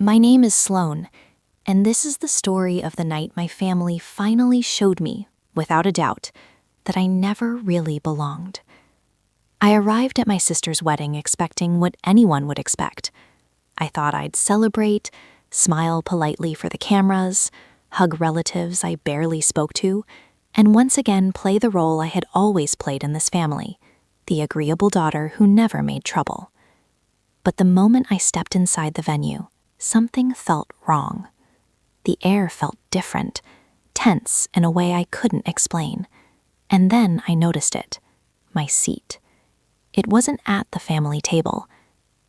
My name is Sloane, and this is the story of the night my family finally showed me, without a doubt, that I never really belonged. I arrived at my sister's wedding expecting what anyone would expect. I thought I'd celebrate, smile politely for the cameras, hug relatives I barely spoke to, and once again play the role I had always played in this family, the agreeable daughter who never made trouble. But the moment I stepped inside the venue, something felt wrong. The air felt different, tense in a way I couldn't explain. And then I noticed it, my seat. It wasn't at the family table.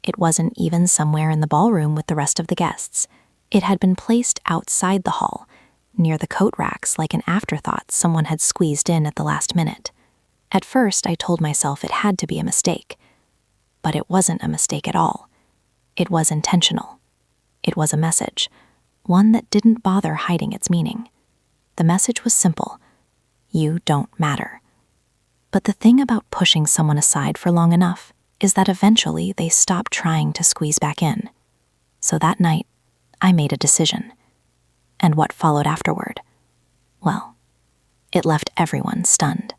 It wasn't even somewhere in the ballroom with the rest of the guests. It had been placed outside the hall, near the coat racks like an afterthought someone had squeezed in at the last minute. At first, I told myself it had to be a mistake. But it wasn't a mistake at all. It was intentional. It was a message, one that didn't bother hiding its meaning. The message was simple: you don't matter. But the thing about pushing someone aside for long enough is that eventually they stop trying to squeeze back in. So that night, I made a decision. And what followed afterward? Well, it left everyone stunned.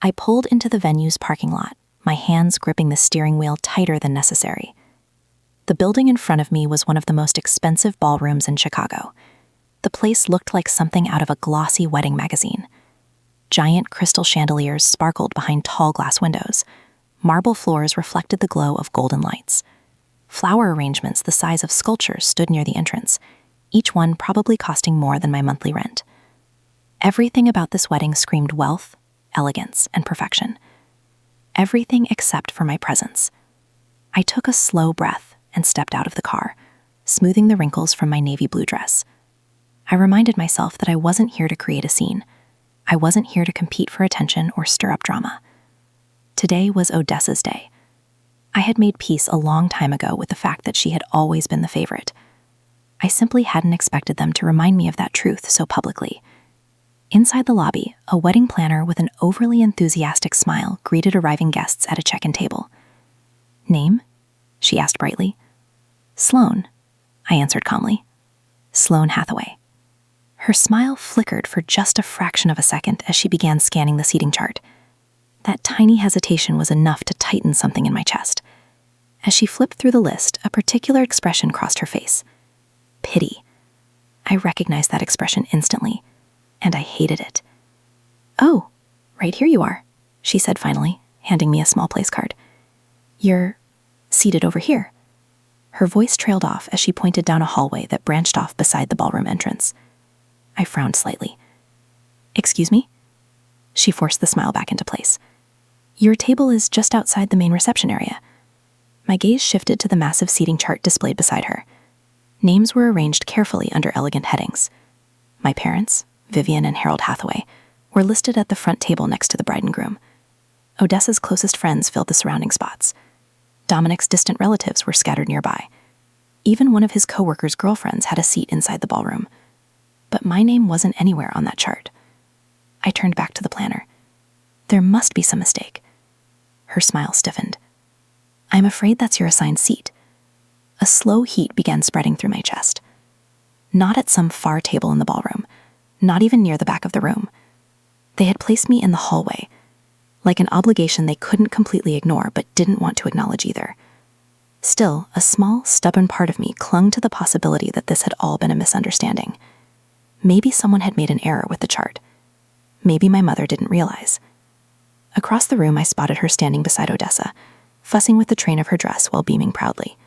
I pulled into the venue's parking lot, my hands gripping the steering wheel tighter than necessary. The building in front of me was one of the most expensive ballrooms in Chicago. The place looked like something out of a glossy wedding magazine. Giant crystal chandeliers sparkled behind tall glass windows. Marble floors reflected the glow of golden lights. Flower arrangements the size of sculptures stood near the entrance, each one probably costing more than my monthly rent. Everything about this wedding screamed wealth, elegance, and perfection. Everything except for my presence. I took a slow breath and stepped out of the car, smoothing the wrinkles from my navy blue dress. I reminded myself that I wasn't here to create a scene. I wasn't here to compete for attention or stir up drama. Today was Odessa's day. I had made peace a long time ago with the fact that she had always been the favorite. I simply hadn't expected them to remind me of that truth so publicly. Inside the lobby, a wedding planner with an overly enthusiastic smile greeted arriving guests at a check-in table. "Name?" she asked brightly. "Sloane," I answered calmly. "Sloane Hathaway." Her smile flickered for just a fraction of a second as she began scanning the seating chart. That tiny hesitation was enough to tighten something in my chest. As she flipped through the list, a particular expression crossed her face. Pity. I recognized that expression instantly, and I hated it. "Oh, right here you are," she said finally, handing me a small place card. "You're seated over here." Her voice trailed off as she pointed down a hallway that branched off beside the ballroom entrance. I frowned slightly. "Excuse me?" She forced the smile back into place. "Your table is just outside the main reception area." My gaze shifted to the massive seating chart displayed beside her. Names were arranged carefully under elegant headings. My parents, Vivian and Harold Hathaway, were listed at the front table next to the bride and groom. Odessa's closest friends filled the surrounding spots. Dominic's distant relatives were scattered nearby. Even one of his co-workers' girlfriends had a seat inside the ballroom. But my name wasn't anywhere on that chart. I turned back to the planner. There must be some mistake. Her smile stiffened. "I'm afraid that's your assigned seat." A slow heat began spreading through my chest. Not at some far table in the ballroom, not even near the back of the room. They had placed me in the hallway, like an obligation they couldn't completely ignore but didn't want to acknowledge either. Still, a small, stubborn part of me clung to the possibility that this had all been a misunderstanding. Maybe someone had made an error with the chart. Maybe my mother didn't realize. Across the room, I spotted her standing beside Odessa, fussing with the train of her dress while beaming proudly.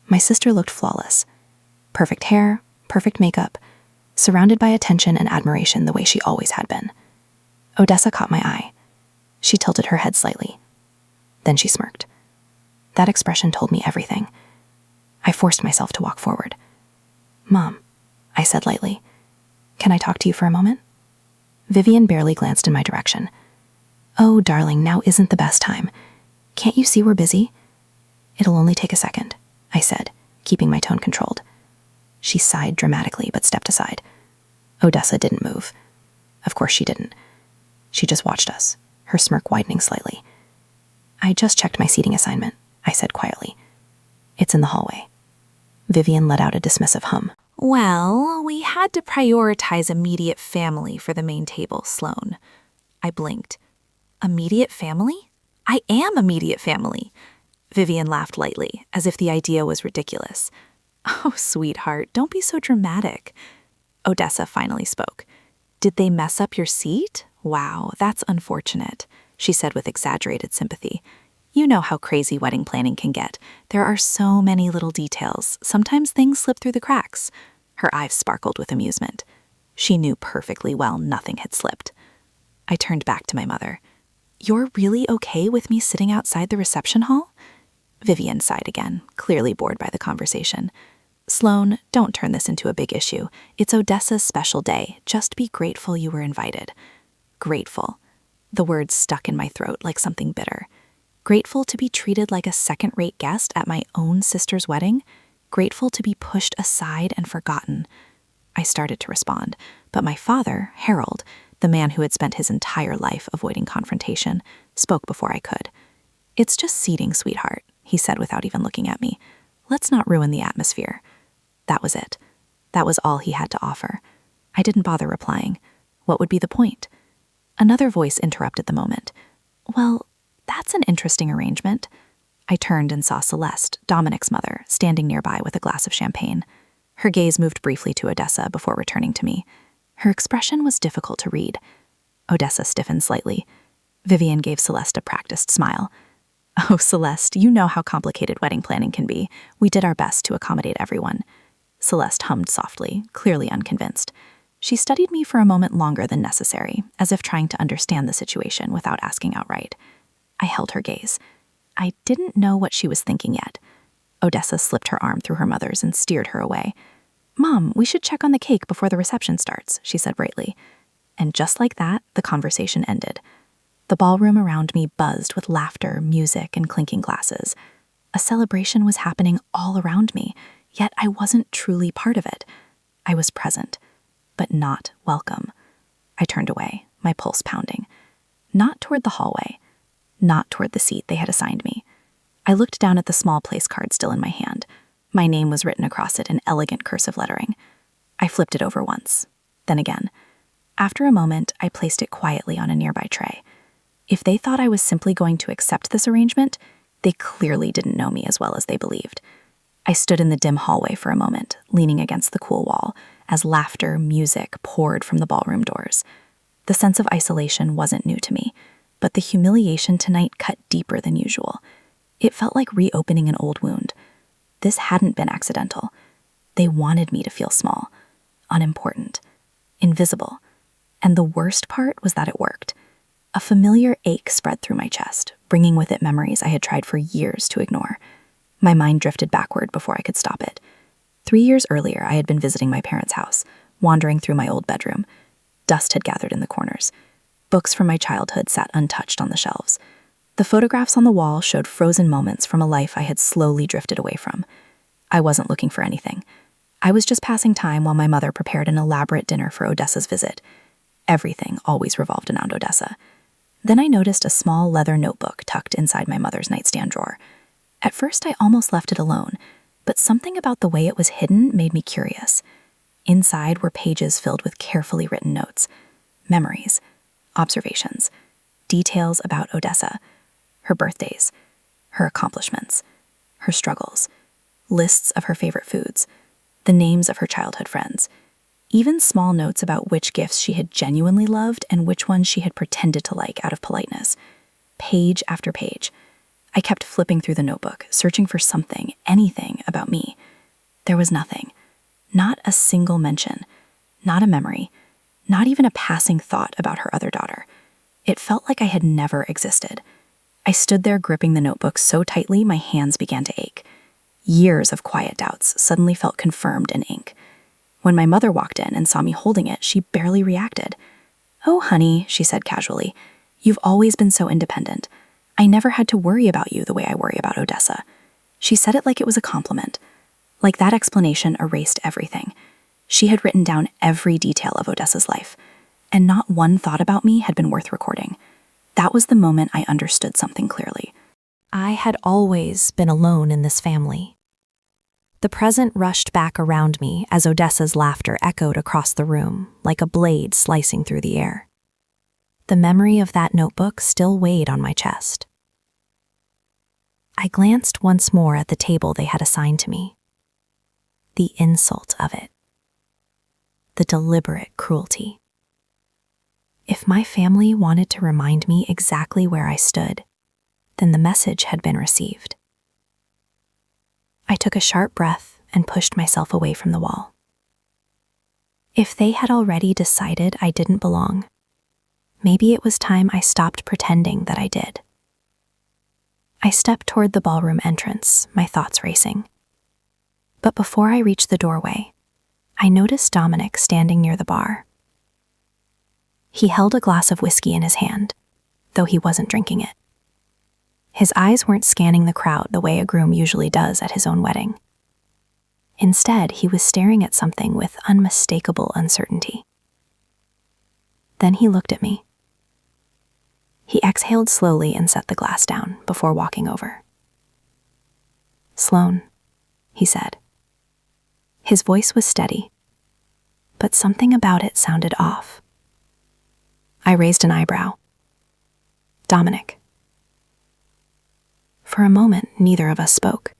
My sister looked flawless. Perfect hair, perfect makeup, surrounded by attention and admiration the way she always had been. Odessa caught my eye. She tilted her head slightly. Then she smirked. That expression told me everything. I forced myself to walk forward. "Mom," I said lightly, "can I talk to you for a moment?" Vivian barely glanced in my direction. "Oh, darling, now isn't the best time. Can't you see we're busy?" "It'll only take a second," I said, keeping my tone controlled. She sighed dramatically but stepped aside. Odessa didn't move. Of course she didn't. She just watched us, her smirk widening slightly. "I just checked my seating assignment," I said quietly. "It's in the hallway." Vivian let out a dismissive hum. Well, we had to prioritize immediate family for the main table, Sloane. I blinked. Immediate family? I am immediate family. Vivian laughed lightly, as if the idea was ridiculous. Oh, sweetheart, don't be so dramatic. Odessa finally spoke. Did they mess up your seat? Wow, that's unfortunate, she said with exaggerated sympathy. You know how crazy wedding planning can get. There are so many little details. Sometimes things slip through the cracks. Her eyes sparkled with amusement. She knew perfectly well nothing had slipped. I turned back to my mother. You're really okay with me sitting outside the reception hall? Vivian sighed again, clearly bored by the conversation. Sloane, don't turn this into a big issue. It's Odessa's special day. Just be grateful you were invited. Grateful. The words stuck in my throat like something bitter. Grateful to be treated like a second-rate guest at my own sister's wedding? Grateful to be pushed aside and forgotten? I started to respond, but my father, Harold, the man who had spent his entire life avoiding confrontation, spoke before I could. It's just seating, sweetheart, he said without even looking at me. Let's not ruin the atmosphere. That was it. That was all he had to offer. I didn't bother replying. What would be the point? Another voice interrupted the moment. Well, that's an interesting arrangement. I turned and saw Celeste, Dominic's mother, standing nearby with a glass of champagne. Her gaze moved briefly to Odessa before returning to me. Her expression was difficult to read. Odessa stiffened slightly. Vivian gave Celeste a practiced smile. Oh, Celeste, you know how complicated wedding planning can be. We did our best to accommodate everyone. Celeste hummed softly, clearly unconvinced. She studied me for a moment longer than necessary, as if trying to understand the situation without asking outright. I held her gaze. I didn't know what she was thinking yet. Odessa slipped her arm through her mother's and steered her away. Mom, we should check on the cake before the reception starts, she said brightly. And just like that, the conversation ended. The ballroom around me buzzed with laughter, music, and clinking glasses. A celebration was happening all around me, yet I wasn't truly part of it. I was present, but not welcome. I turned away, my pulse pounding. Not toward the hallway, not toward the seat they had assigned me. I looked down at the small place card still in my hand. My name was written across it in elegant cursive lettering. I flipped it over once, then again. After a moment, I placed it quietly on a nearby tray. If they thought I was simply going to accept this arrangement, they clearly didn't know me as well as they believed. I stood in the dim hallway for a moment, leaning against the cool wall, as laughter, music poured from the ballroom doors. The sense of isolation wasn't new to me, but the humiliation tonight cut deeper than usual. It felt like reopening an old wound. This hadn't been accidental. They wanted me to feel small, unimportant, invisible. And the worst part was that it worked. A familiar ache spread through my chest, bringing with it memories I had tried for years to ignore. My mind drifted backward before I could stop it. 3 years earlier, I had been visiting my parents' house, wandering through my old bedroom. Dust had gathered in the corners. Books from my childhood sat untouched on the shelves. The photographs on the wall showed frozen moments from a life I had slowly drifted away from. I wasn't looking for anything. I was just passing time while my mother prepared an elaborate dinner for Odessa's visit. Everything always revolved around Odessa. Then I noticed a small leather notebook tucked inside my mother's nightstand drawer. At first, I almost left it alone, but something about the way it was hidden made me curious. Inside were pages filled with carefully written notes, memories, observations, details about Odessa, her birthdays, her accomplishments, her struggles, lists of her favorite foods, the names of her childhood friends, even small notes about which gifts she had genuinely loved and which ones she had pretended to like out of politeness. Page after page. I kept flipping through the notebook, searching for something, anything about me. There was nothing. Not a single mention. Not a memory. Not even a passing thought about her other daughter. It felt like I had never existed. I stood there gripping the notebook so tightly my hands began to ache. Years of quiet doubts suddenly felt confirmed in ink. When my mother walked in and saw me holding it, she barely reacted. "Oh, honey," she said casually, "you've always been so independent. I never had to worry about you the way I worry about Odessa." She said it like it was a compliment. Like that explanation erased everything. She had written down every detail of Odessa's life, and not one thought about me had been worth recording. That was the moment I understood something clearly. I had always been alone in this family. The present rushed back around me as Odessa's laughter echoed across the room like a blade slicing through the air. The memory of that notebook still weighed on my chest. I glanced once more at the table they had assigned to me. The insult of it. The deliberate cruelty. If my family wanted to remind me exactly where I stood, then the message had been received. I took a sharp breath and pushed myself away from the wall. If they had already decided I didn't belong, maybe it was time I stopped pretending that I did. I stepped toward the ballroom entrance, my thoughts racing. But before I reached the doorway, I noticed Dominic standing near the bar. He held a glass of whiskey in his hand, though he wasn't drinking it. His eyes weren't scanning the crowd the way a groom usually does at his own wedding. Instead, he was staring at something with unmistakable uncertainty. Then he looked at me. He exhaled slowly and set the glass down before walking over. "Sloane," he said. His voice was steady, but something about it sounded off. I raised an eyebrow. "Dominic." For a moment, neither of us spoke.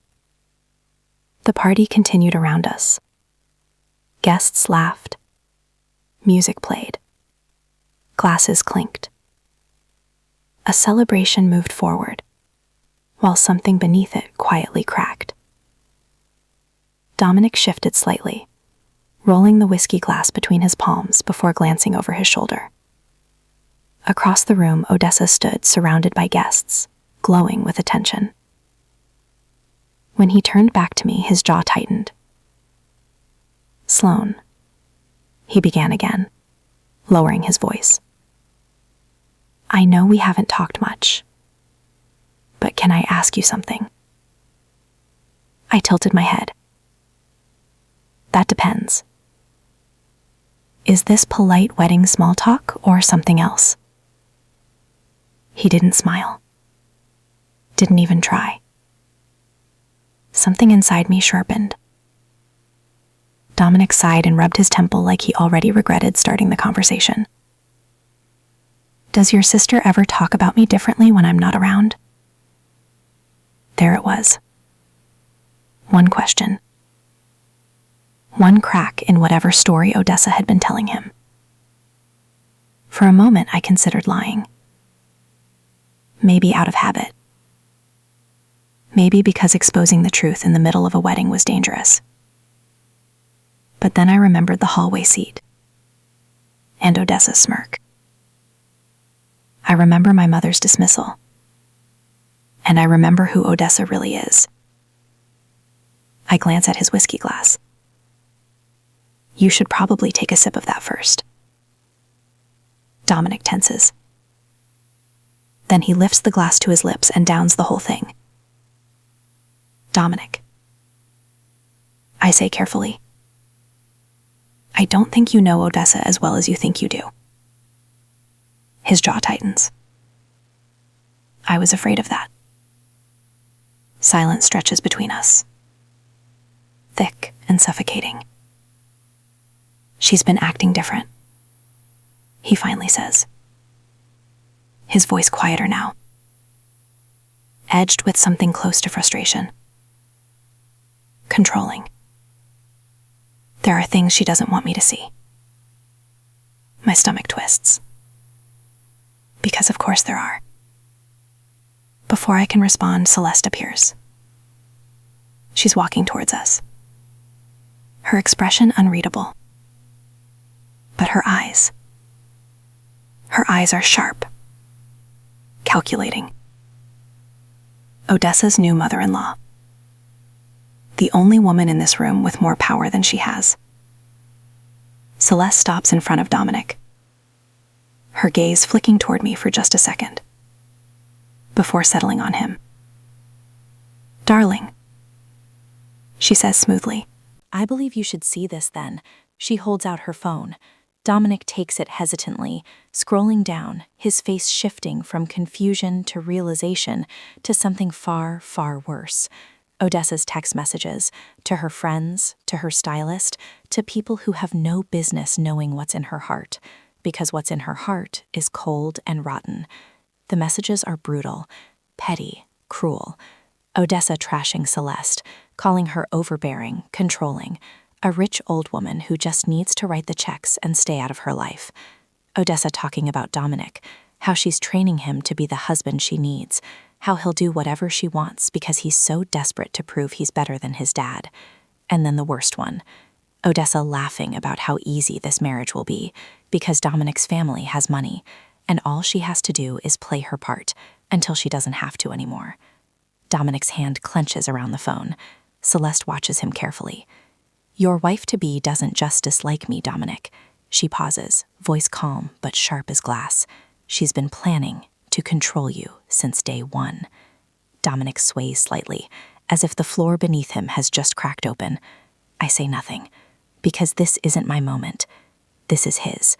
The party continued around us. Guests laughed. Music played. Glasses clinked. A celebration moved forward, while something beneath it quietly cracked. Dominic shifted slightly, rolling the whiskey glass between his palms before glancing over his shoulder. Across the room, Odessa stood surrounded by guests, glowing with attention. When he turned back to me, his jaw tightened. "Sloane," he began again, lowering his voice. "I know we haven't talked much, but can I ask you something?" I tilted my head. "That depends. Is this polite wedding small talk or something else?" He didn't smile. Didn't even try. Something inside me sharpened. Dominic sighed and rubbed his temple like he already regretted starting the conversation. "Does your sister ever talk about me differently when I'm not around?" There it was. One question. One crack in whatever story Odessa had been telling him. For a moment, I considered lying. Maybe out of habit. Maybe because exposing the truth in the middle of a wedding was dangerous. But then I remembered the hallway seat and Odessa's smirk. I remember my mother's dismissal. And I remember who Odessa really is. I glance at his whiskey glass. "You should probably take a sip of that first." Dominic tenses. Then he lifts the glass to his lips and downs the whole thing. "Dominic," I say carefully, "I don't think you know Odessa as well as you think you do." His jaw tightens. I was afraid of that. Silence stretches between us. Thick and suffocating. "She's been acting different," he finally says. His voice quieter now, edged with something close to frustration. Controlling. There are things she doesn't want me to see. My stomach twists. Because of course there are. Before I can respond, Celeste appears. She's walking towards us. Her expression unreadable. But her eyes are sharp. Calculating. Odessa's new mother-in-law. The only woman in this room with more power than she has. Celeste stops in front of Dominic, her gaze flicking toward me for just a second, before settling on him. "Darling," she says smoothly. "I believe you should see this then." She holds out her phone. Dominic takes it hesitantly, scrolling down, his face shifting from confusion to realization to something far, far worse. Odessa's text messages, to her friends, to her stylist, to people who have no business knowing what's in her heart, because what's in her heart is cold and rotten. The messages are brutal, petty, cruel. Odessa trashing Celeste, calling her overbearing, controlling, a rich old woman who just needs to write the checks and stay out of her life. Odessa talking about Dominic, how she's training him to be the husband she needs, how he'll do whatever she wants because he's so desperate to prove he's better than his dad. And then the worst one, Odessa laughing about how easy this marriage will be because Dominic's family has money, and all she has to do is play her part until she doesn't have to anymore. Dominic's hand clenches around the phone. Celeste watches him carefully. Your wife-to-be doesn't just dislike me, Dominic. She pauses, voice calm but sharp as glass. She's been planning to control you since day one. Dominic sways slightly, as if the floor beneath him has just cracked open. I say nothing, because this isn't my moment. This is his.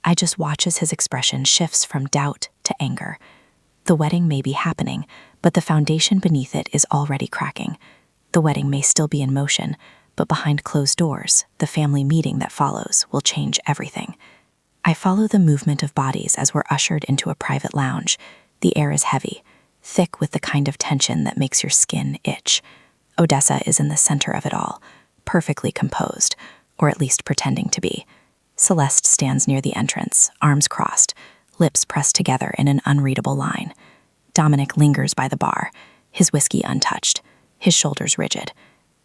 I just watch as his expression shifts from doubt to anger. The wedding may be happening, but the foundation beneath it is already cracking. The wedding may still be in motion, but behind closed doors, the family meeting that follows will change everything. I follow the movement of bodies as we're ushered into a private lounge. The air is heavy, thick with the kind of tension that makes your skin itch. Odessa is in the center of it all, perfectly composed, or at least pretending to be. Celeste stands near the entrance, arms crossed, lips pressed together in an unreadable line. Dominic lingers by the bar, his whiskey untouched, his shoulders rigid.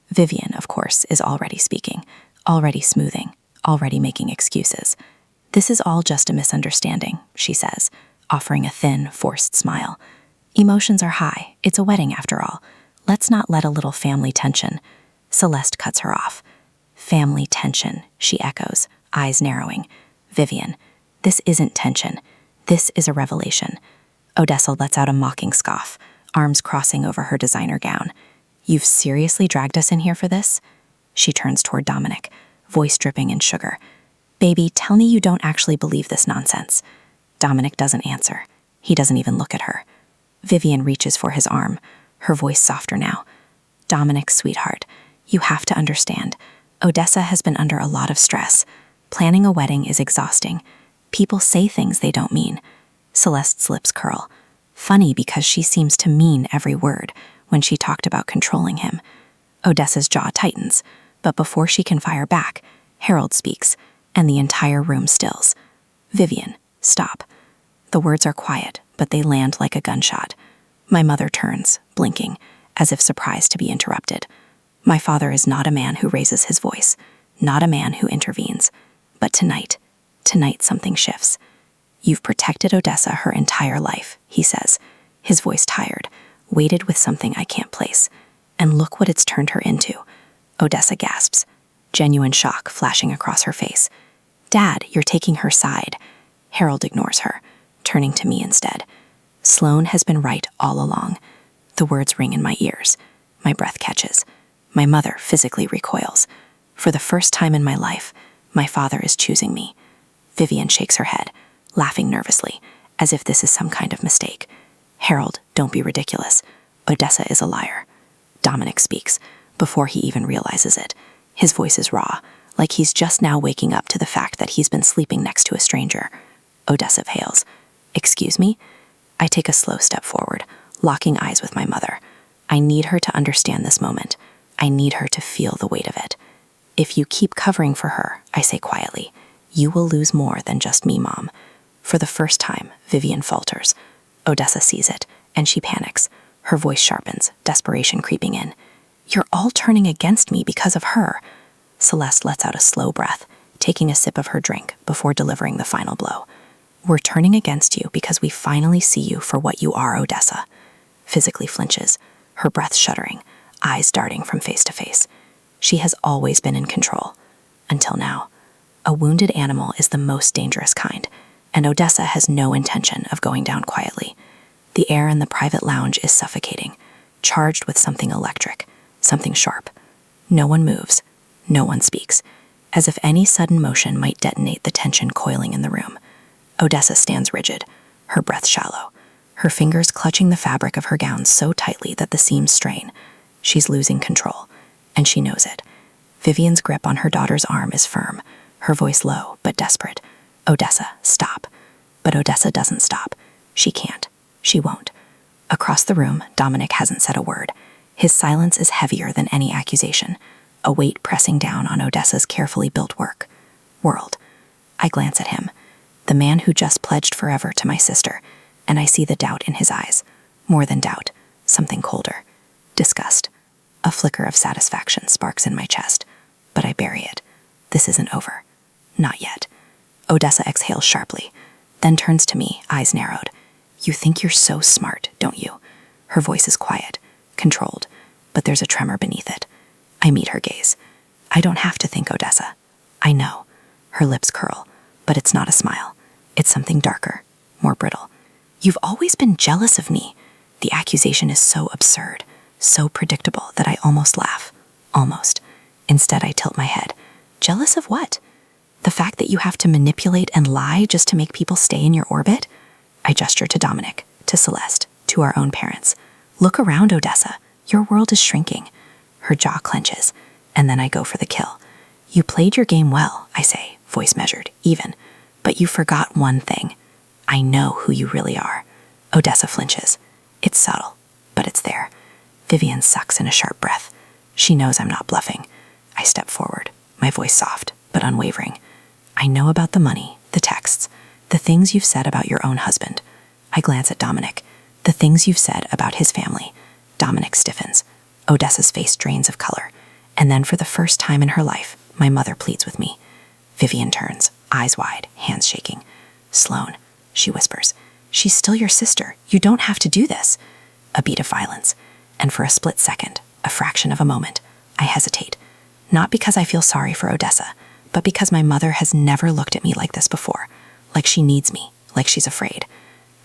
Vivian, of course, is already speaking, already smoothing, already making excuses. This is all just a misunderstanding, she says, offering a thin, forced smile. Emotions are high. It's a wedding after all. Let's not let a little family tension. Celeste cuts her off. Family tension, she echoes, eyes narrowing. Vivian, this isn't tension. This is a revelation. Odessa lets out a mocking scoff, arms crossing over her designer gown. You've seriously dragged us in here for this? She turns toward Dominic, voice dripping in sugar. Baby, tell me you don't actually believe this nonsense. Dominic doesn't answer. He doesn't even look at her. Vivian reaches for his arm, her voice softer now. Dominic, sweetheart, you have to understand. Odessa has been under a lot of stress. Planning a wedding is exhausting. People say things they don't mean. Celeste's lips curl. Funny because she seems to mean every word when she talked about controlling him. Odessa's jaw tightens, but before she can fire back, Harold speaks, and the entire room stills. Vivian, stop. The words are quiet, but they land like a gunshot. My mother turns, blinking, as if surprised to be interrupted. My father is not a man who raises his voice, not a man who intervenes. But tonight something shifts. You've protected Odessa her entire life, he says, his voice tired, weighted with something I can't place. And look what it's turned her into. Odessa gasps, genuine shock flashing across her face. Dad, you're taking her side. Harold ignores her, turning to me instead. Sloane has been right all along. The words ring in my ears. My breath catches. My mother physically recoils. For the first time in my life, my father is choosing me. Vivian shakes her head, laughing nervously, as if this is some kind of mistake. Harold, don't be ridiculous. Odessa is a liar. Dominic speaks, before he even realizes it. His voice is raw, like he's just now waking up to the fact that he's been sleeping next to a stranger. Odessa hails. Excuse me? I take a slow step forward, locking eyes with my mother. I need her to understand this moment. I need her to feel the weight of it. If you keep covering for her, I say quietly, you will lose more than just me, Mom. For the first time, Vivian falters. Odessa sees it, and she panics. Her voice sharpens, desperation creeping in. You're all turning against me because of her. Celeste lets out a slow breath, taking a sip of her drink before delivering the final blow. We're turning against you because we finally see you for what you are, Odessa. Physically flinches, her breath shuddering, eyes darting from face to face. She has always been in control. Until now. A wounded animal is the most dangerous kind, and Odessa has no intention of going down quietly. The air in the private lounge is suffocating, charged with something electric, something sharp. No one moves, no one speaks, as if any sudden motion might detonate the tension coiling in the room. Odessa stands rigid, her breath shallow, her fingers clutching the fabric of her gown so tightly that the seams strain. She's losing control, and she knows it. Vivian's grip on her daughter's arm is firm, her voice low but desperate. Odessa, stop. But Odessa doesn't stop. She can't. She won't. Across the room, Dominic hasn't said a word. His silence is heavier than any accusation, a weight pressing down on Odessa's carefully built world. I glance at him, the man who just pledged forever to my sister, and I see the doubt in his eyes. More than doubt, something colder. Disgust. A flicker of satisfaction sparks in my chest, but I bury it. This isn't over. Not yet. Odessa exhales sharply, then turns to me, eyes narrowed. You think you're so smart, don't you? Her voice is quiet, controlled, but there's a tremor beneath it. I meet her gaze. I don't have to think, Odessa. I know. Her lips curl, but it's not a smile. It's something darker, more brittle. You've always been jealous of me. The accusation is so absurd, so predictable that I almost laugh. Almost. Instead, I tilt my head. Jealous of what? The fact that you have to manipulate and lie just to make people stay in your orbit? I gesture to Dominic, to Celeste, to our own parents. Look around, Odessa. Your world is shrinking. Her jaw clenches, and then I go for the kill. You played your game well, I say, voice measured, even. But you forgot one thing. I know who you really are. Odessa flinches. It's subtle, but it's there. Vivian sucks in a sharp breath. She knows I'm not bluffing. I step forward, my voice soft, but unwavering. I know about the money, the texts, the things you've said about your own husband. I glance at Dominic. The things you've said about his family. Dominic stiffens. Odessa's face drains of color. And then for the first time in her life, my mother pleads with me. Vivian turns, eyes wide, hands shaking. Sloane, she whispers. She's still your sister. You don't have to do this. A beat of violence. And for a split second, a fraction of a moment, I hesitate. Not because I feel sorry for Odessa, but because my mother has never looked at me like this before. Like she needs me, like she's afraid.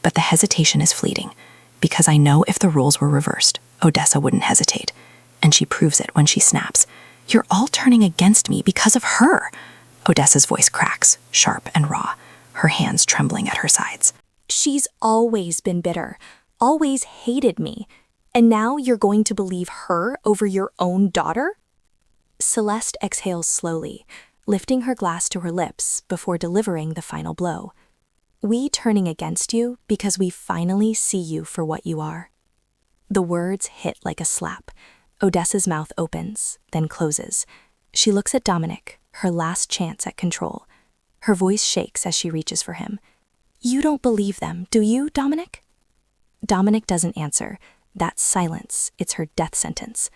But the hesitation is fleeting, because I know if the roles were reversed, Odessa wouldn't hesitate. And she proves it when she snaps. You're all turning against me because of her. Odessa's voice cracks, sharp and raw, her hands trembling at her sides. She's always been bitter, always hated me. And now you're going to believe her over your own daughter? Celeste exhales slowly, lifting her glass to her lips before delivering the final blow. We turning against you because we finally see you for what you are. The words hit like a slap. Odessa's mouth opens, then closes. She looks at Dominic, her last chance at control. Her voice shakes as she reaches for him. You don't believe them, do you, Dominic? Dominic doesn't answer. That silence, it's her death sentence.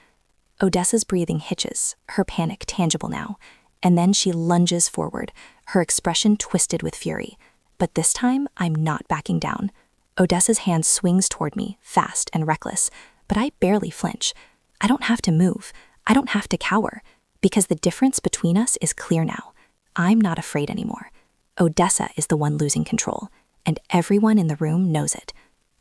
Odessa's breathing hitches, her panic tangible now, and then she lunges forward, her expression twisted with fury. But this time, I'm not backing down. Odessa's hand swings toward me, fast and reckless, but I barely flinch. I don't have to move. I don't have to cower, because the difference between us is clear now. I'm not afraid anymore. Odessa is the one losing control, and everyone in the room knows it.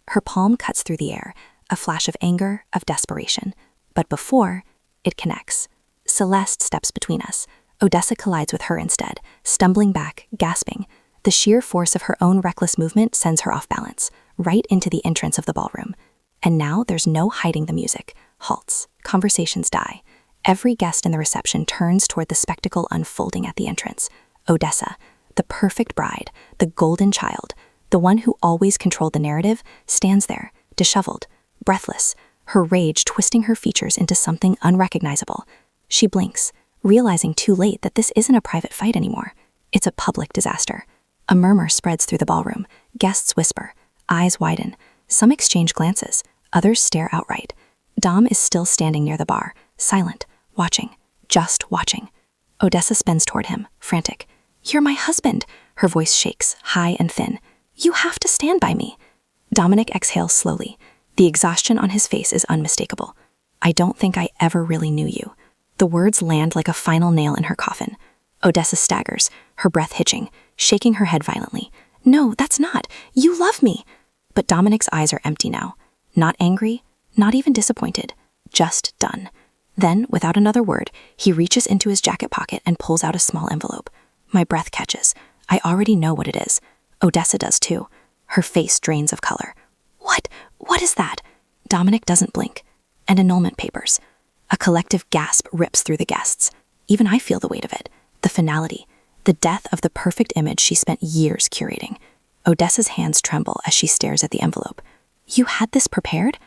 Her palm cuts through the air, a flash of anger, of desperation. But before, it connects. Celeste steps between us. Odessa collides with her instead, stumbling back, gasping. The sheer force of her own reckless movement sends her off balance, right into the entrance of the ballroom. And now there's no hiding the music. Halts. Conversations die. Every guest in the reception turns toward the spectacle unfolding at the entrance. Odessa, the perfect bride, the golden child, the one who always controlled the narrative, stands there, disheveled, breathless, her rage twisting her features into something unrecognizable. She blinks, realizing too late that this isn't a private fight anymore. It's a public disaster. A murmur spreads through the ballroom. Guests whisper. Eyes widen. Some exchange glances. Others stare outright. Dom is still standing near the bar, silent, watching, just watching. Odessa spins toward him, frantic. You're my husband. Her voice shakes, high and thin. You have to stand by me. Dominic exhales slowly. The exhaustion on his face is unmistakable. I don't think I ever really knew you. The words land like a final nail in her coffin. Odessa staggers, her breath hitching, shaking her head violently. No, that's not. You love me. But Dominic's eyes are empty now. Not angry, not even disappointed. Just done. Then, without another word, he reaches into his jacket pocket and pulls out a small envelope. My breath catches. I already know what it is. Odessa does too. Her face drains of color. What is that? Dominic doesn't blink. And annulment papers. A collective gasp rips through the guests. Even I feel the weight of it. The finality. The death of the perfect image she spent years curating. Odessa's hands tremble as she stares at the envelope. You had this prepared?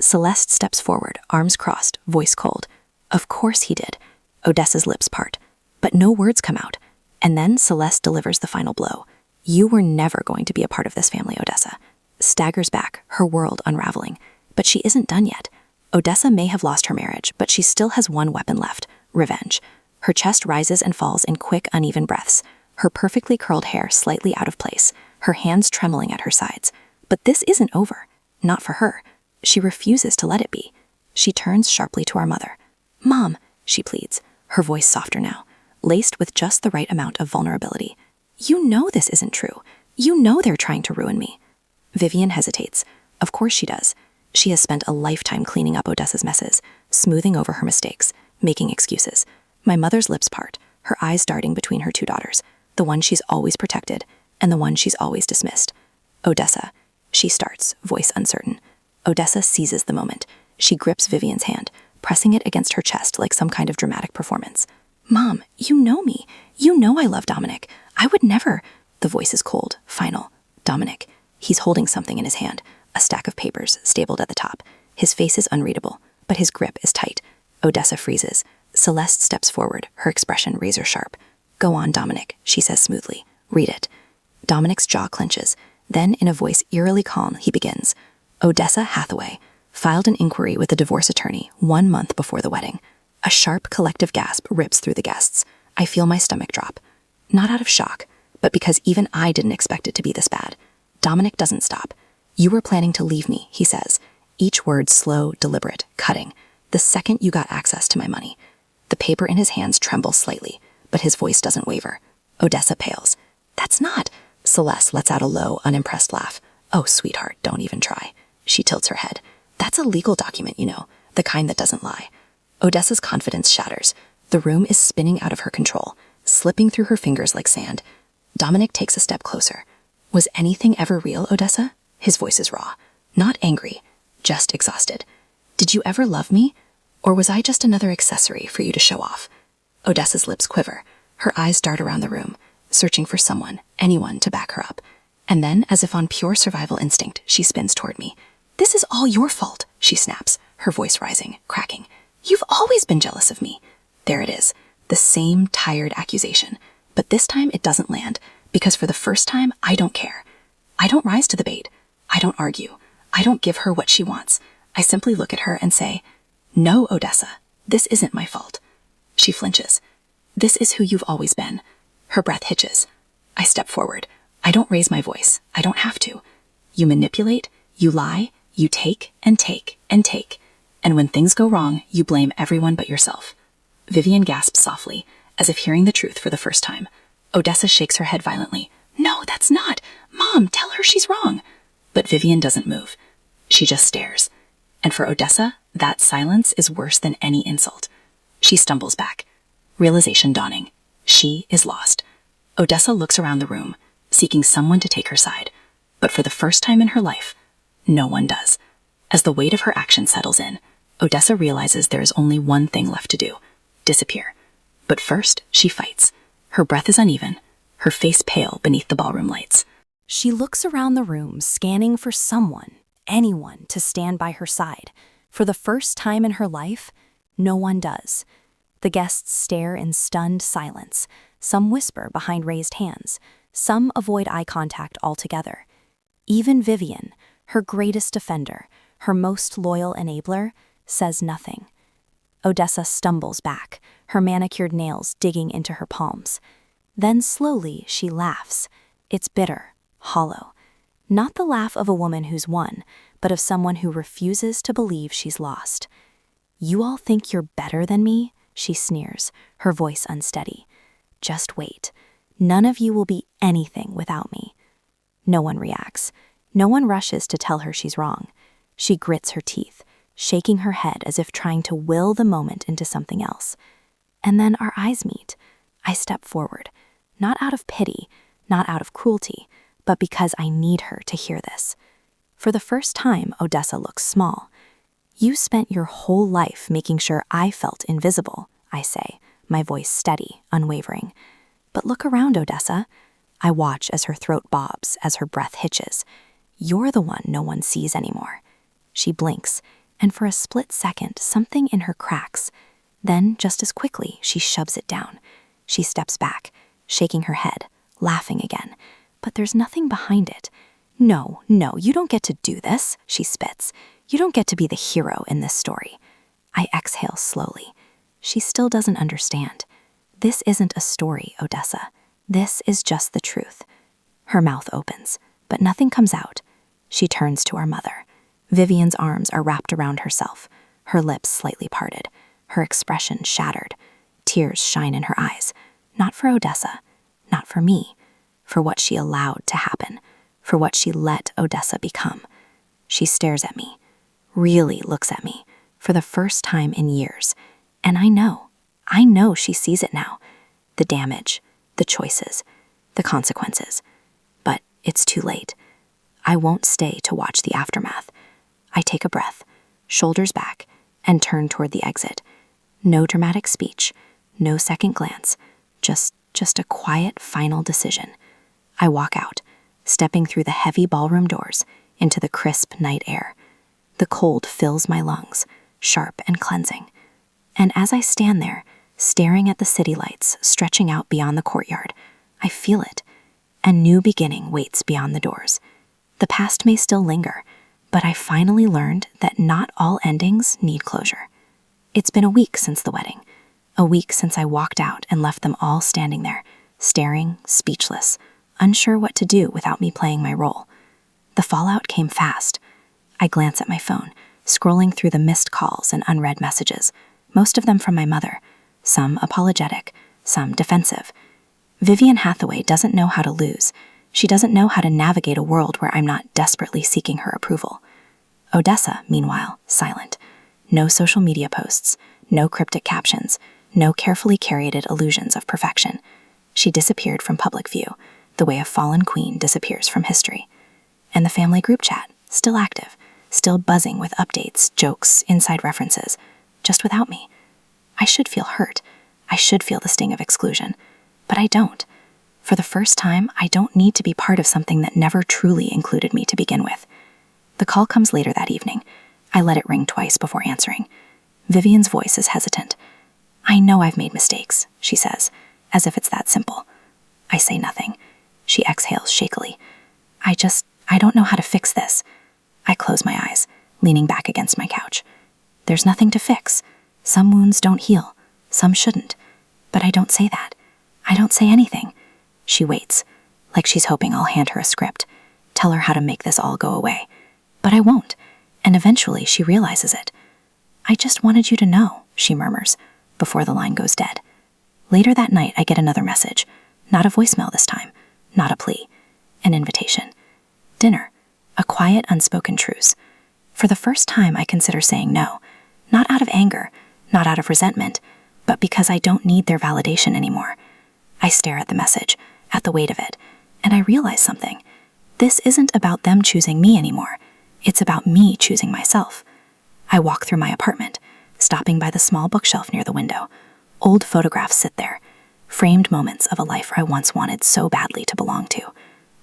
Celeste steps forward, arms crossed, voice cold. Of course he did. Odessa's lips part. But no words come out. And then Celeste delivers the final blow. You were never going to be a part of this family, Odessa. Staggers back, her world unraveling. But she isn't done yet. Odessa may have lost her marriage, but she still has one weapon left: revenge. Her chest rises and falls in quick, uneven breaths, her perfectly curled hair slightly out of place, her hands trembling at her sides. But this isn't over. Not for her. She refuses to let it be. She turns sharply to our mother. Mom, she pleads, her voice softer now, laced with just the right amount of vulnerability. You know this isn't true. You know they're trying to ruin me. Vivian hesitates. Of course she does. She has spent a lifetime cleaning up Odessa's messes, smoothing over her mistakes, making excuses. My mother's lips part, her eyes darting between her two daughters, the one she's always protected and the one she's always dismissed. Odessa. She starts, voice uncertain. Odessa seizes the moment. She grips Vivian's hand, pressing it against her chest like some kind of dramatic performance. Mom, you know me. You know I love Dominic. I would never. The voice is cold, final. Dominic. He's holding something in his hand, a stack of papers stapled at the top. His face is unreadable, but his grip is tight. Odessa freezes. Celeste steps forward, her expression razor sharp. Go on, Dominic, she says smoothly. Read it. Dominic's jaw clenches. Then, in a voice eerily calm, he begins. Odessa Hathaway filed an inquiry with a divorce attorney 1 month before the wedding. A sharp collective gasp rips through the guests. I feel my stomach drop. Not out of shock, but because even I didn't expect it to be this bad. Dominic doesn't stop. You were planning to leave me, he says. Each word slow, deliberate, cutting. The second you got access to my money. The paper in his hands trembles slightly, but his voice doesn't waver. Odessa pales. That's not. Celeste lets out a low, unimpressed laugh. Oh, sweetheart, don't even try. She tilts her head. That's a legal document, you know, the kind that doesn't lie. Odessa's confidence shatters. The room is spinning out of her control, slipping through her fingers like sand. Dominic takes a step closer. Was anything ever real, Odessa? His voice is raw. Not angry, just exhausted. Did you ever love me? Or was I just another accessory for you to show off? Odessa's lips quiver. Her eyes dart around the room, searching for someone, anyone to back her up. And then, as if on pure survival instinct, she spins toward me. This is all your fault, she snaps, her voice rising, cracking. You've always been jealous of me. There it is, the same tired accusation. But this time it doesn't land, because for the first time, I don't care. I don't rise to the bait. I don't argue. I don't give her what she wants. I simply look at her and say, No, Odessa, this isn't my fault. She flinches. This is who you've always been. Her breath hitches. I step forward. I don't raise my voice. I don't have to. You manipulate, you lie, you take and take and take. And when things go wrong, you blame everyone but yourself. Vivian gasps softly, as if hearing the truth for the first time. Odessa shakes her head violently. No, that's not. Mom, tell her she's wrong. But Vivian doesn't move. She just stares. And for Odessa, that silence is worse than any insult. She stumbles back. Realization dawning. She is lost. Odessa looks around the room, seeking someone to take her side. But for the first time in her life, no one does. As the weight of her action settles in, Odessa realizes there is only one thing left to do: disappear. But first, she fights. Her breath is uneven, her face pale beneath the ballroom lights. She looks around the room, scanning for someone, anyone, to stand by her side. For the first time in her life, no one does. The guests stare in stunned silence. Some whisper behind raised hands. Some avoid eye contact altogether. Even Vivian, her greatest defender, her most loyal enabler, says nothing. Odessa stumbles back, her manicured nails digging into her palms. Then slowly she laughs. It's bitter, hollow. Not the laugh of a woman who's won, but of someone who refuses to believe she's lost. You all think you're better than me? She sneers, her voice unsteady. Just wait. None of you will be anything without me. No one reacts. No one rushes to tell her she's wrong. She grits her teeth, shaking her head as if trying to will the moment into something else. And then our eyes meet. I step forward, not out of pity, not out of cruelty, but because I need her to hear this. For the first time, Odessa looks small. You spent your whole life making sure I felt invisible, I say, my voice steady, unwavering. But look around, Odessa. I watch as her throat bobs, as her breath hitches. You're the one no one sees anymore. She blinks, and for a split second, something in her cracks. Then, just as quickly, she shoves it down. She steps back, shaking her head, laughing again. But there's nothing behind it. No, you don't get to do this, she spits. You don't get to be the hero in this story. I exhale slowly. She still doesn't understand. This isn't a story, Odessa. This is just the truth. Her mouth opens, but nothing comes out. She turns to our mother. Vivian's arms are wrapped around herself, her lips slightly parted, her expression shattered. Tears shine in her eyes, not for Odessa, not for me, for what she allowed to happen, for what she let Odessa become. She stares at me, really looks at me, for the first time in years. And I know she sees it now. The damage, the choices, the consequences. But it's too late. I won't stay to watch the aftermath. I take a breath, shoulders back, and turn toward the exit. No dramatic speech, no second glance, just a quiet final decision. I walk out, stepping through the heavy ballroom doors into the crisp night air. The cold fills my lungs, sharp and cleansing. And as I stand there, staring at the city lights stretching out beyond the courtyard, I feel it. A new beginning waits beyond the doors. The past may still linger, but I finally learned that not all endings need closure. It's been a week since the wedding, a week since I walked out and left them all standing there, staring, speechless, unsure what to do without me playing my role. The fallout came fast. I glance at my phone, scrolling through the missed calls and unread messages, most of them from my mother, some apologetic, some defensive. Vivian Hathaway doesn't know how to lose. She doesn't know how to navigate a world where I'm not desperately seeking her approval. Odessa, meanwhile, silent. No social media posts, no cryptic captions, no carefully curated illusions of perfection. She disappeared from public view, the way a fallen queen disappears from history. And the family group chat, still active, still buzzing with updates, jokes, inside references, just without me. I should feel hurt. I should feel the sting of exclusion. But I don't. For the first time, I don't need to be part of something that never truly included me to begin with. The call comes later that evening. I let it ring twice before answering. Vivian's voice is hesitant. I know I've made mistakes, she says, as if it's that simple. I say nothing. She exhales shakily. I don't know how to fix this. I close my eyes, leaning back against my couch. There's nothing to fix. Some wounds don't heal. Some shouldn't. But I don't say that. I don't say anything. She waits, like she's hoping I'll hand her a script, tell her how to make this all go away. But I won't, and eventually she realizes it. I just wanted you to know, she murmurs, before the line goes dead. Later that night, I get another message. Not a voicemail this time, not a plea, an invitation. Dinner, a quiet, unspoken truce. For the first time, I consider saying no, not out of anger, not out of resentment, but because I don't need their validation anymore. I stare at the message, at the weight of it, and I realize something. This isn't about them choosing me anymore. It's about me choosing myself. I walk through my apartment, stopping by the small bookshelf near the window. Old photographs sit there, framed moments of a life I once wanted so badly to belong to.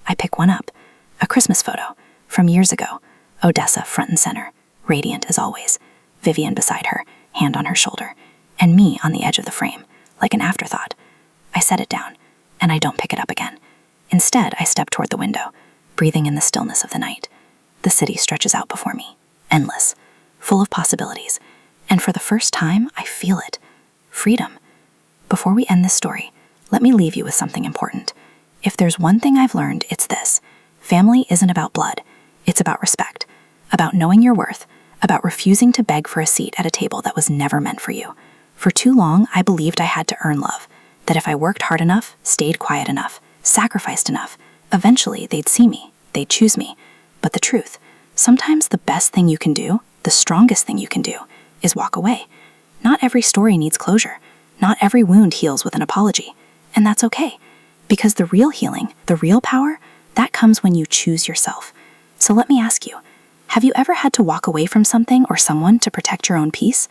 I pick one up, a Christmas photo from years ago, Odessa front and center, radiant as always, Vivian beside her, hand on her shoulder, and me on the edge of the frame, like an afterthought. I set it down, and I don't pick it up again. Instead, I step toward the window, breathing in the stillness of the night. The city stretches out before me, endless, full of possibilities, and for the first time, I feel it. Freedom. Before we end this story, let me leave you with something important. If there's one thing I've learned, it's this. Family isn't about blood. It's about respect, about knowing your worth, about refusing to beg for a seat at a table that was never meant for you. For too long, I believed I had to earn love, that if I worked hard enough, stayed quiet enough, sacrificed enough, eventually they'd see me, they'd choose me. But the truth, sometimes the best thing you can do, the strongest thing you can do, is walk away. Not every story needs closure. Not every wound heals with an apology. And that's okay. Because the real healing, the real power, that comes when you choose yourself. So let me ask you, Have you ever had to walk away from something or someone to protect your own peace?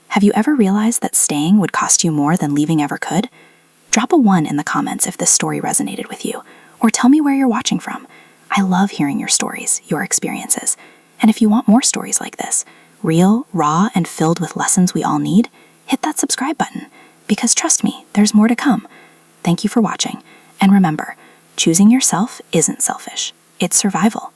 Have you ever realized that staying would cost you more than leaving ever could? Drop a 1 in the comments if this story resonated with you, or tell me where you're watching from. I love hearing your stories, your experiences. And if you want more stories like this, real, raw, and filled with lessons we all need, hit that subscribe button, because trust me, there's more to come. Thank you for watching, and remember, choosing yourself isn't selfish, it's survival.